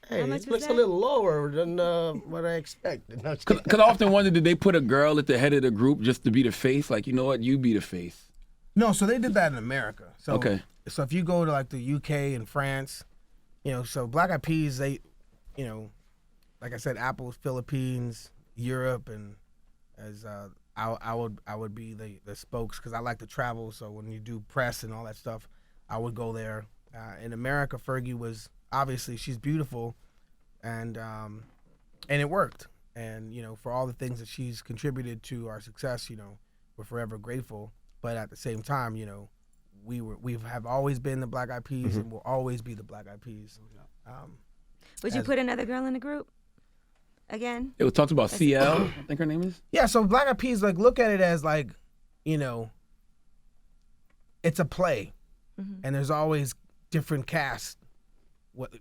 Speaker 5: hey,
Speaker 6: much
Speaker 5: it
Speaker 6: was
Speaker 5: looks a
Speaker 6: that?
Speaker 5: little lower than what I expected. No,
Speaker 3: Because I often wonder, did they put a girl at the head of the group just to be the face? Like, you know what, you be the face.
Speaker 4: No, so they did that in America. So,
Speaker 3: Okay.
Speaker 4: So if you go to like the UK and France, so Black Eyed Peas, they, like I said, Apple, Philippines, Europe, and as I would be the spokes because I like to travel. So when you do press and all that stuff, I would go there. In America, Fergie was obviously, she's beautiful, and it worked. And for all the things that she's contributed to our success, we're forever grateful. But at the same time, we have always been the Black Eyed Peas and will always be the Black Eyed Peas.
Speaker 6: Would you put another girl in the group again?
Speaker 3: It was talked about CL, I think her name is.
Speaker 4: Yeah, so Black Eyed Peas, like, look at it as like, it's a play, and there's always different casts,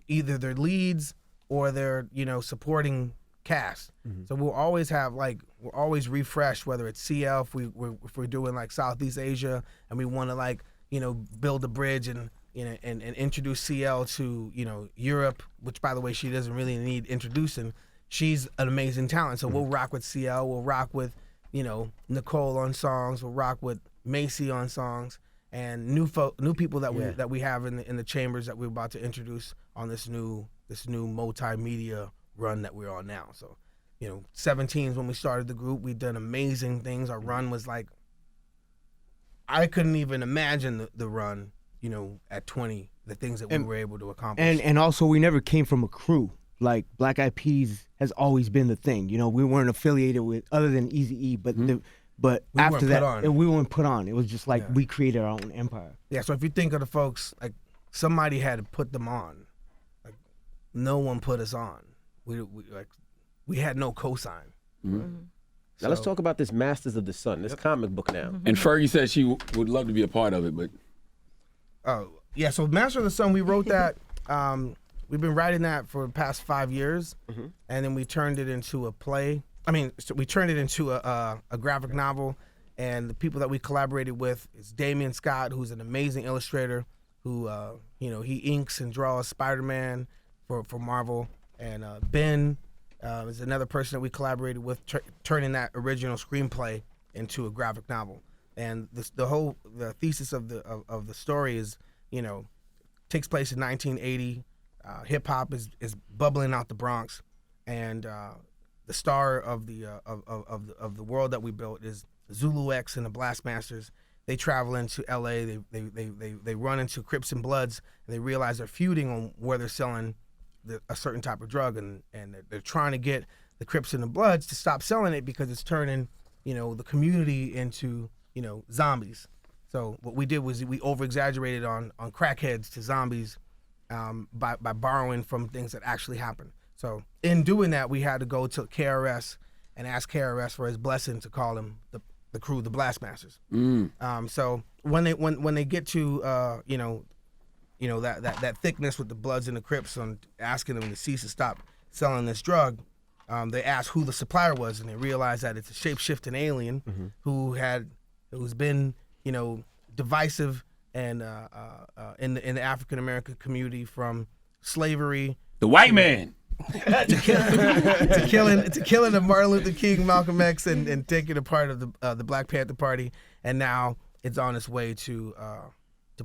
Speaker 4: either they're leads or they're supporting cast. So we'll always have we're always refreshed, whether it's CL if we're doing like Southeast Asia and we want to build a bridge and introduce CL to Europe, which by the way she doesn't really need introducing. She's an amazing talent, so we'll rock with CL, we'll rock with Nicole on songs, we'll rock with Macy on songs, and new people that we have in the chambers that we're about to introduce on this new multimedia run that we're on now. So 17 is when we started the group. We've done amazing things. Our run was like, I couldn't even imagine the run at 20, the things that we were able to accomplish.
Speaker 7: And also, we never came from a crew. Like, Black Eyed Peas has always been the thing. We weren't affiliated with, other than Eazy-E, but but
Speaker 4: We
Speaker 7: after
Speaker 4: weren't
Speaker 7: that,
Speaker 4: put on.
Speaker 7: we weren't put on. It was just like we created our own empire.
Speaker 4: Yeah, so if you think of the folks, like, somebody had to put them on. Like, no one put us on. We had no cosign.
Speaker 2: Now let's talk about this Masters of the Sun, this comic book now.
Speaker 3: And Fergie said she would love to be a part of it, but
Speaker 4: Yeah, so Master of the Sun, we wrote that. We've been writing that for the past 5 years, and then we turned it into a play. We turned it into a graphic novel, and the people that we collaborated with is Damian Scott, who's an amazing illustrator, who he inks and draws Spider-Man for Marvel, and Ben is another person that we collaborated with, turning that original screenplay into a graphic novel. And the thesis of the story is, takes place in 1980. Hip hop is bubbling out the Bronx, and the star of the world that we built is Zulu X and the Blastmasters. They travel into LA. They run into Crips and Bloods, and they realize they're feuding on where they're selling a certain type of drug, and they're trying to get the Crips and the Bloods to stop selling it because it's turning the community into zombies. So what we did was we over-exaggerated on crackheads to zombies by borrowing from things that actually happened. So in doing that, we had to go to KRS and ask KRS for his blessing to call him the crew, the Blastmasters. So when they get to that thickness with the Bloods and the Crips on asking them to cease and stop selling this drug, they asked who the supplier was, and they realized that it's a shape-shifting alien who's been divisive and in the African American community, from slavery,
Speaker 3: The white man.
Speaker 4: to killing of Martin Luther King, Malcolm X, and taking a part of the Black Panther Party, and now it's on its way to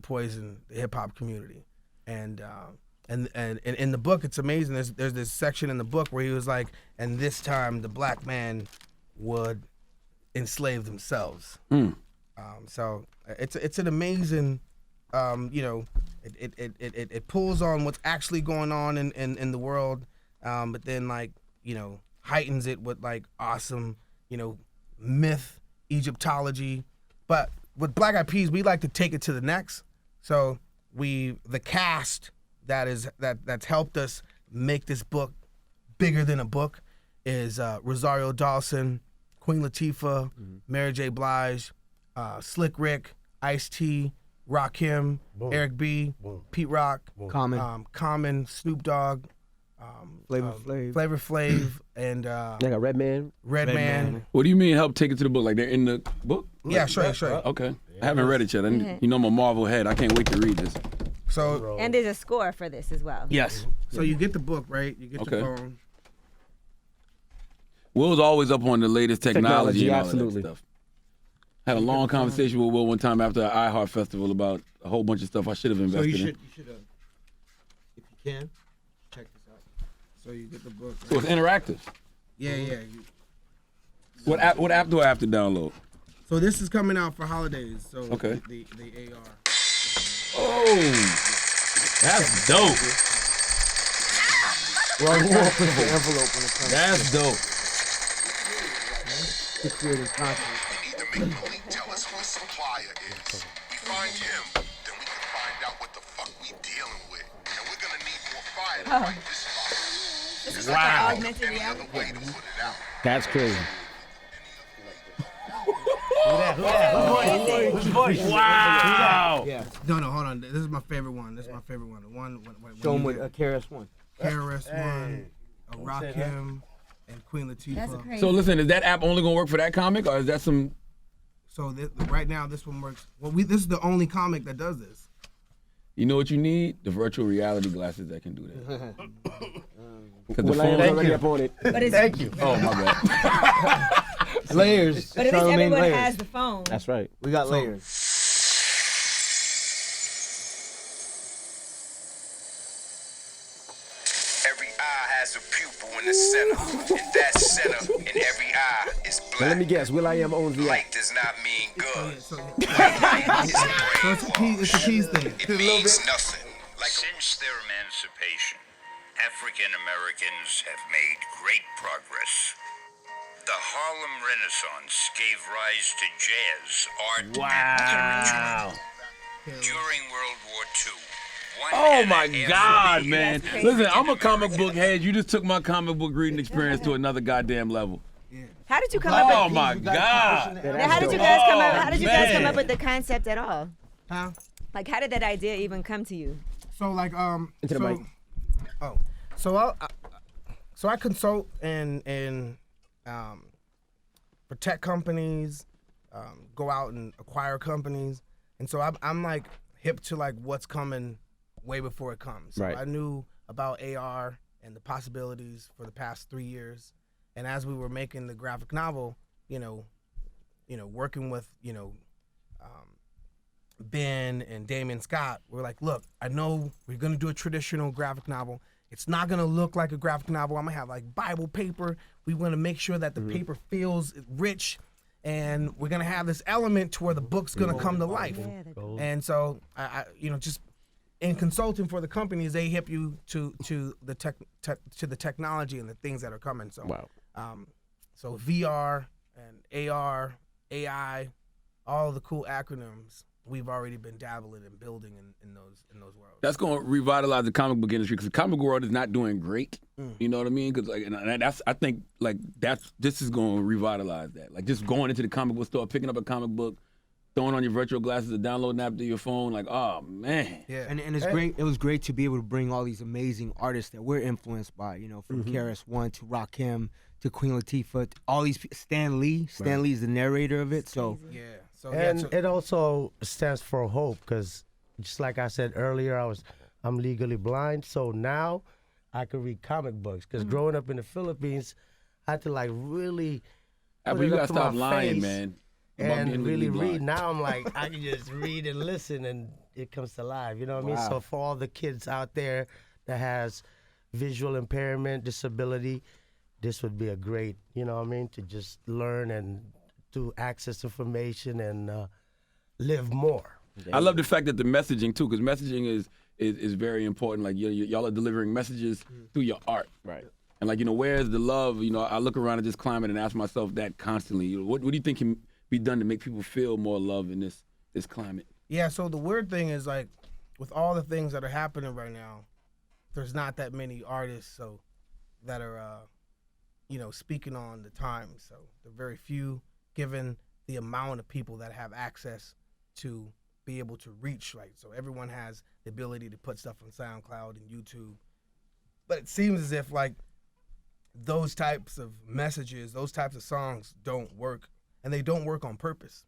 Speaker 4: poison the hip hop community. And in the book, it's amazing. There's this section in the book where he was like, and this time the black man would enslave themselves. So it's an amazing, it pulls on what's actually going on in the world, but then heightens it with awesome, myth, Egyptology. But with Black Eyed Peas, we like to take it to the next. So the cast that's helped us make this book bigger than a book is Rosario Dawson, Queen Latifah, Mary J. Blige, Slick Rick, Ice-T, Rakim, Eric B, Pete Rock, Common, Snoop Dogg, Flavor Flav, and
Speaker 2: Like a Redman.
Speaker 4: Redman.
Speaker 3: What do you mean help take it to the book? Like they're in the book?
Speaker 4: Yeah, sure.
Speaker 3: Okay. I haven't read it yet. I'm a Marvel head. I can't wait to read this.
Speaker 4: So
Speaker 6: And there's a score for this as well.
Speaker 3: Yes.
Speaker 4: So you get the book, right? You get your phone.
Speaker 3: Will's always up on the latest technology and all
Speaker 2: absolutely.
Speaker 3: of that stuff. Had a long conversation with Will one time after the iHeart Festival about a whole bunch of stuff I should have invested in.
Speaker 7: You should, if you can, check this out.
Speaker 4: So you get the book. Right?
Speaker 3: So it's interactive.
Speaker 4: Yeah.
Speaker 3: What app do I have to download?
Speaker 4: So this is coming out for holidays. So
Speaker 3: Okay.
Speaker 4: the AR.
Speaker 3: Oh, that's dope.
Speaker 7: Well, you want to put the envelope when it comes
Speaker 3: That's dope.
Speaker 7: to creating content.
Speaker 1: Make Malik tell us who his supplier is. We find him, then we can find out what the fuck we dealing with. And we're gonna need more fire to fight this fire.
Speaker 6: This is like an augmented
Speaker 1: Any
Speaker 6: reality.
Speaker 1: other way to put it out.
Speaker 2: That's crazy.
Speaker 5: Whose voice?
Speaker 3: Wow.
Speaker 7: Yeah.
Speaker 4: No, hold on. This is my favorite one. The one when
Speaker 7: Show them
Speaker 4: you
Speaker 7: with
Speaker 4: get
Speaker 7: KRS-One.
Speaker 4: KRS-One, Rakim, and Queen Latifah.
Speaker 6: That's crazy.
Speaker 3: So listen, is that app only gonna work for that comic, or is that some?
Speaker 4: So right now, this one works. Well, this is the only comic that does this.
Speaker 3: You know what you need? The virtual reality glasses that can do that. Because the
Speaker 2: Well, I am
Speaker 3: phone.
Speaker 2: already up on it.
Speaker 6: But it's,
Speaker 5: Thank you.
Speaker 3: Oh my bad.
Speaker 7: Layers.
Speaker 6: But at least
Speaker 7: Charlemagne
Speaker 6: everyone
Speaker 7: layers.
Speaker 6: has the phone.
Speaker 2: That's right.
Speaker 7: We got layers.
Speaker 8: Every eye has a pupil in the center, and that center in every eye is
Speaker 2: Now
Speaker 8: black.
Speaker 2: let me guess. Will.i.am owns the app.
Speaker 8: Light does not mean good.
Speaker 4: So
Speaker 8: Light is a
Speaker 4: it's a key. It's a keys thing.
Speaker 8: It means nothing. Like
Speaker 9: Since their emancipation, African Americans have made great progress. The Harlem Renaissance gave rise to jazz, art, and literature. During World War II, one
Speaker 3: Oh
Speaker 9: and a
Speaker 3: my
Speaker 9: half
Speaker 3: God,
Speaker 9: million
Speaker 3: man!
Speaker 6: That's crazy.
Speaker 3: Listen, I'm a comic book head. You just took my comic book reading experience to another goddamn level.
Speaker 6: How did you come up
Speaker 3: Oh
Speaker 6: with
Speaker 3: my God!
Speaker 6: Now, how did you guys come up?
Speaker 3: Oh,
Speaker 6: How did you guys come
Speaker 3: man.
Speaker 6: up with the concept at all?
Speaker 4: Huh?
Speaker 6: Like, how did that idea even come to you?
Speaker 4: So
Speaker 2: Into the mic.
Speaker 4: So I consult and for tech companies, go out and acquire companies, and so I'm like hip to like what's coming way before it comes. So
Speaker 2: Right.
Speaker 4: I knew about AR and the possibilities for the past 3 years. And as we were making the graphic novel, working with, Ben and Damien Scott, we're like, look, I know we're gonna do a traditional graphic novel. It's not gonna look like a graphic novel. I'm gonna have like Bible paper. We want to make sure that the paper feels rich, and we're gonna have this element to where the book's gonna come to life.
Speaker 6: Yeah, the
Speaker 4: And so I just in consulting for the companies, they hip you to the to the technology and the things that are coming. So
Speaker 2: Wow.
Speaker 4: so VR and AR, AI, all the cool acronyms we've already been dabbling and building in those worlds.
Speaker 3: That's going to revitalize the comic book industry because the comic book world is not doing great. You know what I mean? Because I think this is going to revitalize that. Like just going into the comic book store, picking up a comic book, throwing on your virtual glasses, and downloading an app to your phone. Like, oh man.
Speaker 4: Yeah.
Speaker 7: And it's great. It was great to be able to bring all these amazing artists that we're influenced by. From KRS-One to Rakim to Queen Latifah, all these Stan Lee. Stan Lee is the narrator of it. So
Speaker 4: Yeah. So
Speaker 5: And
Speaker 4: so,
Speaker 5: it also stands for hope, because just like I said earlier, I'm legally blind, so now I can read comic books. Because growing up in the Philippines, I had to like really
Speaker 3: But
Speaker 5: put
Speaker 3: you
Speaker 5: it
Speaker 3: got
Speaker 5: up
Speaker 3: to
Speaker 5: to
Speaker 3: stop
Speaker 5: my
Speaker 3: lying,
Speaker 5: face
Speaker 3: man. about being
Speaker 5: and
Speaker 3: legally
Speaker 5: really read.
Speaker 3: blind.
Speaker 5: Now I'm like, I can just read and listen, and it comes to life. You know what I mean? So for all the kids out there that has visual impairment, disability, this would be a great, to just learn and to access information and live more.
Speaker 3: I love the fact that the messaging too, because messaging is very important. Like y'all are delivering messages through your art,
Speaker 2: Right.
Speaker 3: and like where's the love? I look around at this climate and ask myself that constantly. What do you think can be done to make people feel more love in this climate?
Speaker 4: yeah, so the weird thing is like with all the things that are happening right now, there's not that many artists that are speaking on the times. So there are very few, given the amount of people that have access to be able to reach, right? So everyone has the ability to put stuff on SoundCloud and YouTube. But it seems as if like those types of messages, those types of songs don't work, and they don't work on purpose.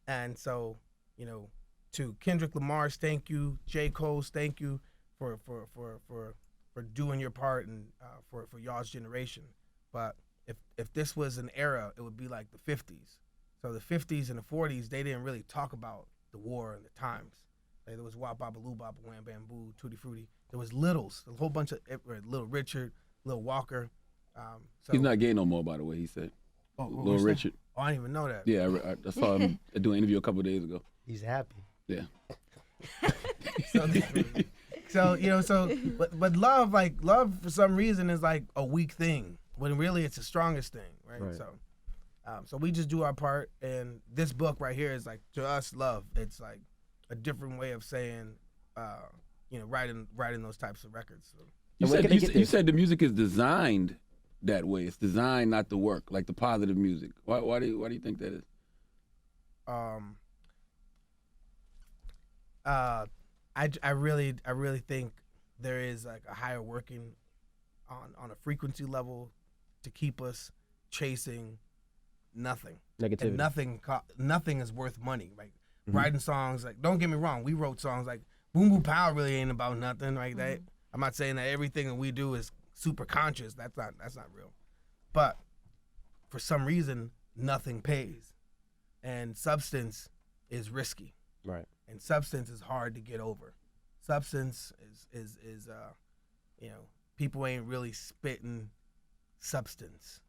Speaker 4: And so, to Kendrick Lamar's thank you, J. Cole's thank you for doing your part and for y'all's generation. But if this was an era, it would be like the 50s. So the 50s and the 40s, they didn't really talk about the war and the times. Like, there was Wop Baba Lou Baba Wham Bam Boo, Tutti Frutti. There was Littles, a whole bunch of Little Richard, Little Walker. So
Speaker 3: He's not gay no more, by the way. He said, Little Richard.
Speaker 4: Oh, I didn't even know that.
Speaker 3: Yeah, I saw him do an interview a couple of days ago.
Speaker 5: He's happy.
Speaker 3: Yeah.
Speaker 4: But love for some reason is like a weak thing when really it's the strongest thing, right?
Speaker 2: Right.
Speaker 4: So we just do our part, and this book right here is like, to us, love. It's like a different way of saying, writing those types of records. So.
Speaker 3: You said the music is designed that way. It's designed not to work, like the positive music. Why do you think that is?
Speaker 4: I really think there is like a higher working on a frequency level to keep us chasing nothing.
Speaker 2: Negativity.
Speaker 4: And nothing is worth money. Like writing songs, like, don't get me wrong, we wrote songs like Boom Boom Pow really ain't about nothing like that. I'm not saying that everything that we do is super conscious. That's not real. But for some reason, nothing pays, and substance is risky.
Speaker 2: Right.
Speaker 4: And substance is hard to get over. Substance is people ain't really spitting substance.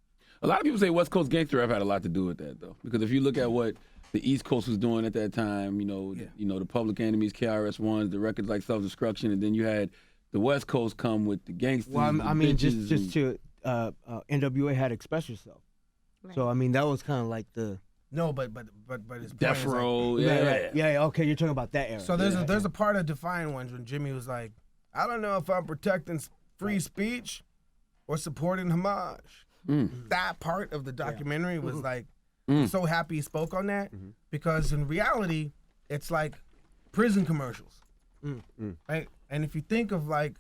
Speaker 3: A lot of people say West Coast gangster rap had a lot to do with that, though, because if you look at what the East Coast was doing at that time, the Public Enemies, KRS-Ones, the records like Self Destruction, and then you had the West Coast come with the gangsters.
Speaker 7: Well, I mean, just
Speaker 3: and,
Speaker 7: to NWA had Express Yourself,
Speaker 6: Right.
Speaker 7: so I mean that was kind of like the
Speaker 4: No, but it's
Speaker 3: Death Row. Yeah.
Speaker 7: yeah. Okay, you're talking about that era.
Speaker 4: So there's a part of Defiant Ones when Jimmy was like, I don't know if I'm protecting free speech or supporting Hamas. That part of the documentary was like, I'm so happy he spoke on that, because in reality, it's like prison commercials, right? And if you think of like,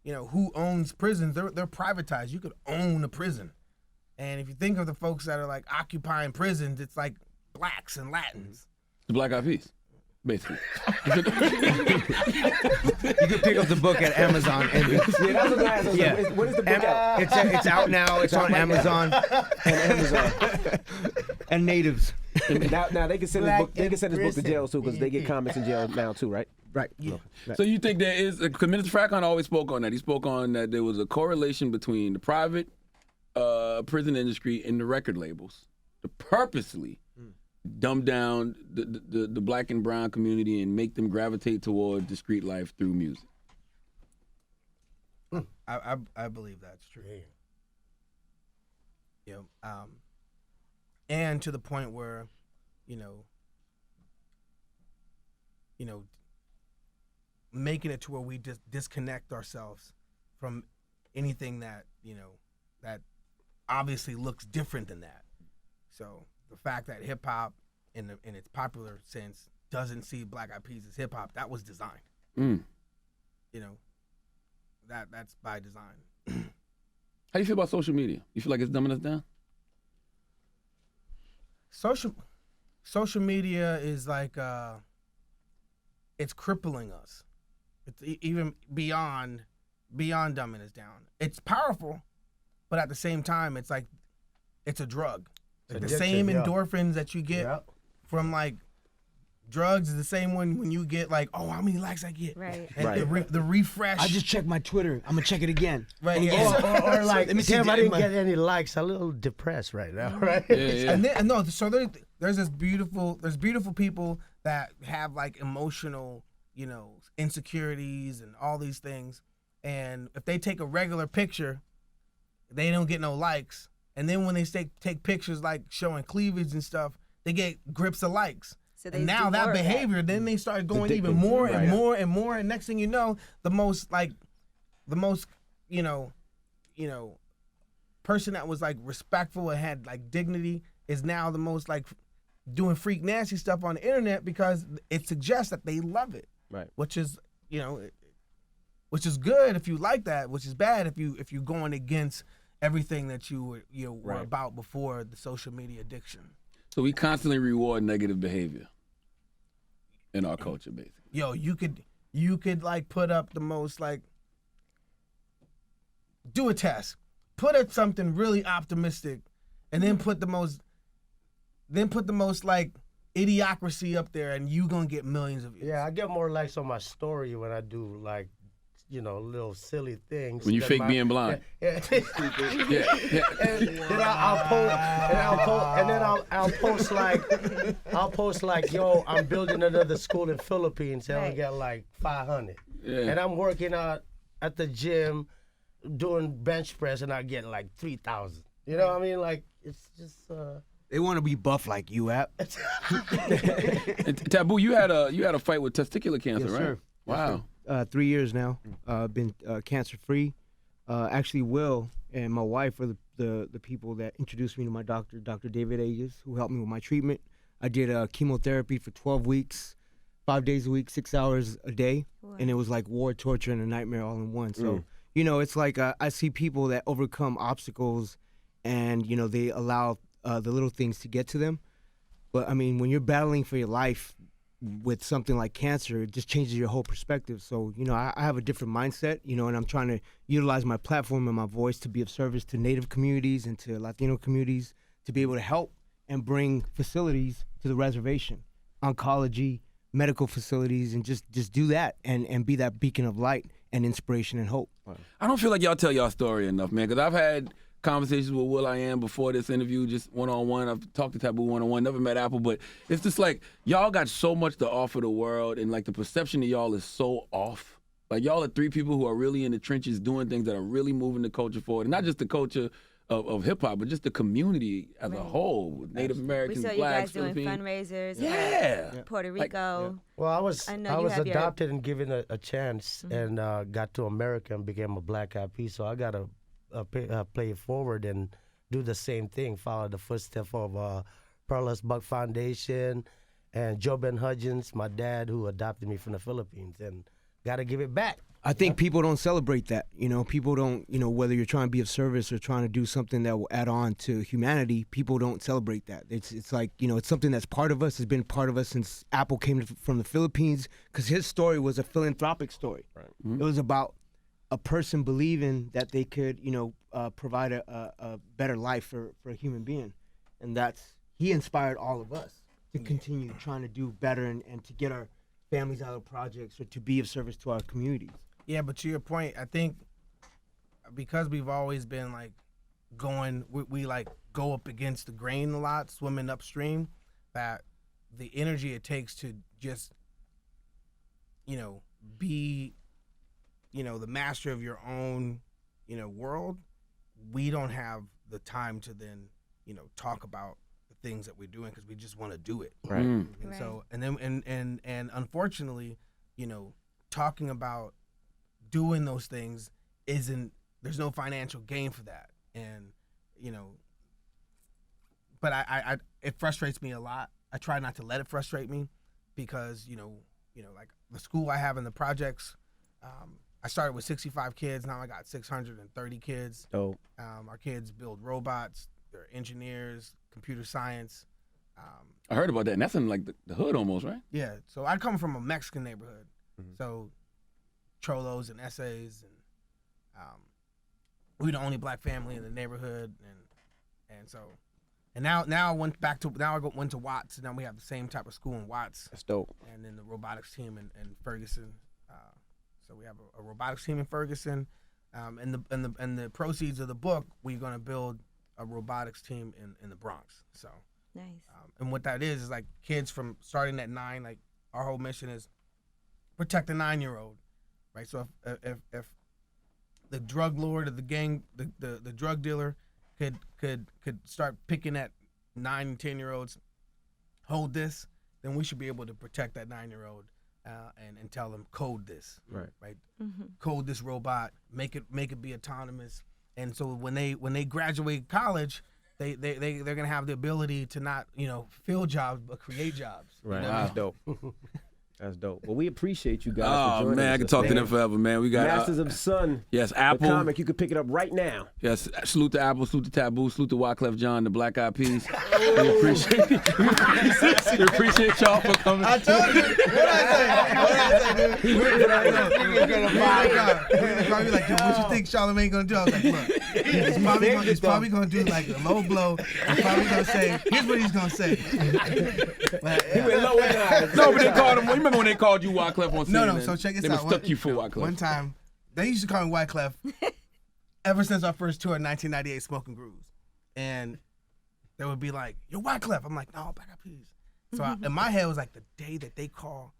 Speaker 4: who owns prisons, they're privatized. You could own a prison. And if you think of the folks that are like occupying prisons, it's like blacks and Latins.
Speaker 3: The Black Eyed Peas. basically.
Speaker 7: You can pick up the book at Amazon. And
Speaker 2: Yeah, that's what I asked.
Speaker 7: Yeah.
Speaker 2: When is the book out?
Speaker 7: it's out now. It's on Amazon and natives.
Speaker 2: Now they can send this book. They can send this book to
Speaker 5: prison.
Speaker 2: jail too because they get comments in jail now too, right?
Speaker 7: Right.
Speaker 3: So you think there is, because Minister Farrakhan always spoke on that. He spoke on that there was a correlation between the private prison industry and the record labels to purposely dumb down the black and brown community and make them gravitate toward the street life through music.
Speaker 4: I believe that's true. And to the point where, you know, making it to where we just disconnect ourselves from anything that, you know, that obviously looks different than that. So the fact that hip hop in its popular sense doesn't see Black Eyed Peas as hip hop, that was designed. You know, that's by design.
Speaker 3: How do you feel about social media? You feel like it's dumbing us down?
Speaker 4: Social media is like it's crippling us. It's even beyond dumbing us down. It's powerful, but at the same time, it's like it's a drug. Like the same endorphins that you get from like drugs is the same one when you get like, oh, how many likes I get?
Speaker 6: Right.
Speaker 4: And the refresh.
Speaker 7: I just checked my Twitter. I'm gonna check it again.
Speaker 4: Right.
Speaker 5: Or like,
Speaker 7: Let me see
Speaker 5: damn,
Speaker 7: the-
Speaker 5: I didn't
Speaker 7: my-
Speaker 5: get any likes. I'm a little depressed right now, right?
Speaker 3: Yeah.
Speaker 4: And then so there's beautiful people that have like emotional, you know, insecurities and all these things, and if they take a regular picture, they don't get no likes, and then when they take pictures like showing cleavage and stuff, they get grips of likes.
Speaker 6: So they
Speaker 4: And now
Speaker 6: do
Speaker 4: that
Speaker 6: more of
Speaker 4: behavior, then they start going even
Speaker 2: addictive.
Speaker 4: more and
Speaker 2: Right.
Speaker 4: more and more, and next thing you know, the most you know, person that was like respectful and had like dignity is now the most like doing freak nasty stuff on the internet because it suggests that they love it.
Speaker 2: Right.
Speaker 4: Which is, you know, which is good if you like that, which is bad if you're going against everything that you were
Speaker 2: Right.
Speaker 4: about before the social media addiction.
Speaker 3: So we constantly reward negative behavior in our culture, basically.
Speaker 4: Yo, you could like put up the most like, do a test, put up something really optimistic, and then put the most like idiocracy up there, and you gonna get millions of views.
Speaker 5: Yeah, I get more likes on my story when I do like, you know, little silly things.
Speaker 3: When you
Speaker 5: than
Speaker 3: fake being blind.
Speaker 5: Yeah.
Speaker 3: Yeah.
Speaker 5: And then I'll post like, yo, I'm building another school in Philippines, and I'll
Speaker 6: Right.
Speaker 5: get like 500.
Speaker 3: Yeah.
Speaker 5: And I'm working out at the gym, doing bench press, and I get like 3,000. You know what I mean? Like it's just.
Speaker 7: They want to be buff like you, App.
Speaker 3: And Taboo, you had a fight with testicular cancer,
Speaker 7: Yes,
Speaker 3: right?
Speaker 7: sir.
Speaker 3: Wow.
Speaker 7: 3 years now. Been cancer free. Actually, Will and my wife are the people that introduced me to my doctor, Dr. David Aegis, who helped me with my treatment. I did chemotherapy for 12 weeks, 5 days a week, 6 hours a day, and it was like war, torture, and a nightmare all in one. So you know, it's like I see people that overcome obstacles, and you know they allow the little things to get to them. But I mean, when you're battling for your life with something like cancer, it just changes your whole perspective. So, you know, I have a different mindset, you know, and I'm trying to utilize my platform and my voice to be of service to Native communities and to Latino communities to be able to help and bring facilities to the reservation, oncology, medical facilities, and just do that and be that beacon of light and inspiration and hope.
Speaker 3: I don't feel like y'all tell y'all story enough, man, because I've had conversations with Will I Am before this interview, just one-on-one. I've talked to Taboo one-on-one, never met Apple, but it's just like y'all got so much to offer the world, and like the perception of y'all is so off. Like y'all are three people who are really in the trenches doing things that are really moving the culture forward, and not just the culture of hip-hop, but just the community as a whole, with Native
Speaker 6: We
Speaker 3: Americans,
Speaker 6: saw you
Speaker 3: blacks,
Speaker 6: guys doing
Speaker 3: Filipinos.
Speaker 6: fundraisers.
Speaker 3: Yeah.
Speaker 6: Puerto Rico.
Speaker 5: Well, I was
Speaker 6: I know you have your-
Speaker 5: adopted and given a chance, and got to America and became a Black Eyed Peas. So I got to play it forward and do the same thing, follow the footsteps of Perlas Buck Foundation and Joe Ben Hudgens, my dad, who adopted me from the Philippines, and got to give it back.
Speaker 7: I think people don't celebrate that. People don't, whether you're trying to be of service or trying to do something that will add on to humanity, people don't celebrate that. It's like, it's something that's part of us. It's been part of us since Apple came from the Philippines, because his story was a philanthropic story.
Speaker 2: Right.
Speaker 7: It was about a person believing that they could, provide a better life for a human being. And he inspired all of us to continue trying to do better and to get our families out of projects or to be of service to our communities.
Speaker 4: Yeah, but to your point, I think because we've always been like we like go up against the grain a lot, swimming upstream, that the energy it takes to just, be, the master of your own, world, we don't have the time to then, talk about the things that we're doing because we just want to do it.
Speaker 2: Right.
Speaker 4: And so, and then, and unfortunately, talking about doing those things there's no financial gain for that. And, but it frustrates me a lot. I try not to let it frustrate me because, like the school I have in the projects, I started with 65 kids. Now I got 630 kids.
Speaker 2: Oh.
Speaker 4: Our kids build robots. They're engineers, computer science.
Speaker 3: I heard about that, and that's in like the hood almost, right?
Speaker 4: Yeah. So I come from a Mexican neighborhood. So cholos and essays, and we're the only black family in the neighborhood, and so, and now I went to Watts, and now we have the same type of school in Watts.
Speaker 2: That's dope.
Speaker 4: And then the robotics team in Ferguson. So we have a robotics team in Ferguson, and the proceeds of the book, we're gonna build a robotics team in the Bronx. So
Speaker 6: Nice.
Speaker 4: And what that is like kids from starting at 9. Like our whole mission is protect the 9-year-old, right? So if the drug lord of the gang, the drug dealer, could start picking at 9 and 10-year-olds, hold this, then we should be able to protect that 9-year-old and tell them code this,
Speaker 2: Right.
Speaker 4: Code this robot, make it be autonomous, and so when they graduate college, they're gonna have the ability to not fill jobs but create jobs.
Speaker 2: Right.
Speaker 3: Wow.
Speaker 2: That's dope. That's dope. Well, we appreciate you guys for
Speaker 3: Oh
Speaker 2: joining
Speaker 3: man,
Speaker 2: us.
Speaker 3: I could talk to them forever, man. We got
Speaker 2: Masters of Sun.
Speaker 3: yes,
Speaker 2: The
Speaker 3: Apple.
Speaker 2: comic. You can pick it up right now.
Speaker 3: Yes, salute to Apple, salute to Taboo, salute to Wyclef John, the Black Eyed Peas. We appreciate we appreciate y'all for coming.
Speaker 4: I told you. What I say, dude? He's probably like, what you think Charlamagne gonna do? I was like, look, he's probably gonna do like a low blow. He's probably gonna say, here's what he's gonna say.
Speaker 3: No, but they called him. Remember when they called you Wyclef on CNN?
Speaker 4: No. So check this
Speaker 3: they
Speaker 4: out.
Speaker 3: mistook you for Wyclef.
Speaker 4: One time, they used to call me Wyclef ever since our first tour in 1998, Smoking Grooves, and they would be like, "You're Wyclef." I'm like, "No, Black Eyed Peas." So in my head it was like the day that they call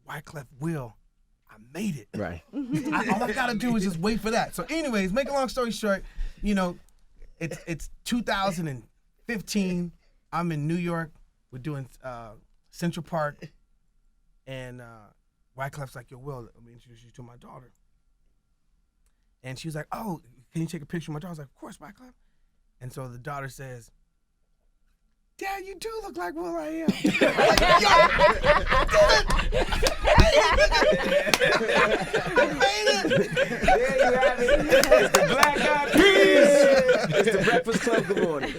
Speaker 4: Wyclef Will, I made it.
Speaker 2: Right.
Speaker 4: All I gotta do is just wait for that. So, anyways, make a long story short, it's 2015. I'm in New York. We're doing Central Park, and Wyclef's like, "Yo, Will, let me introduce you to my daughter." And she was like, "Oh, can you take a picture of my daughter?" I was like, "Of course, Wyclef." And so the daughter says, "Dad, you do look like Will I Am." I'm like, "Yo, I made it."
Speaker 2: There you have it. It's the Black Eyed Peas. It's the Breakfast Club. Good morning.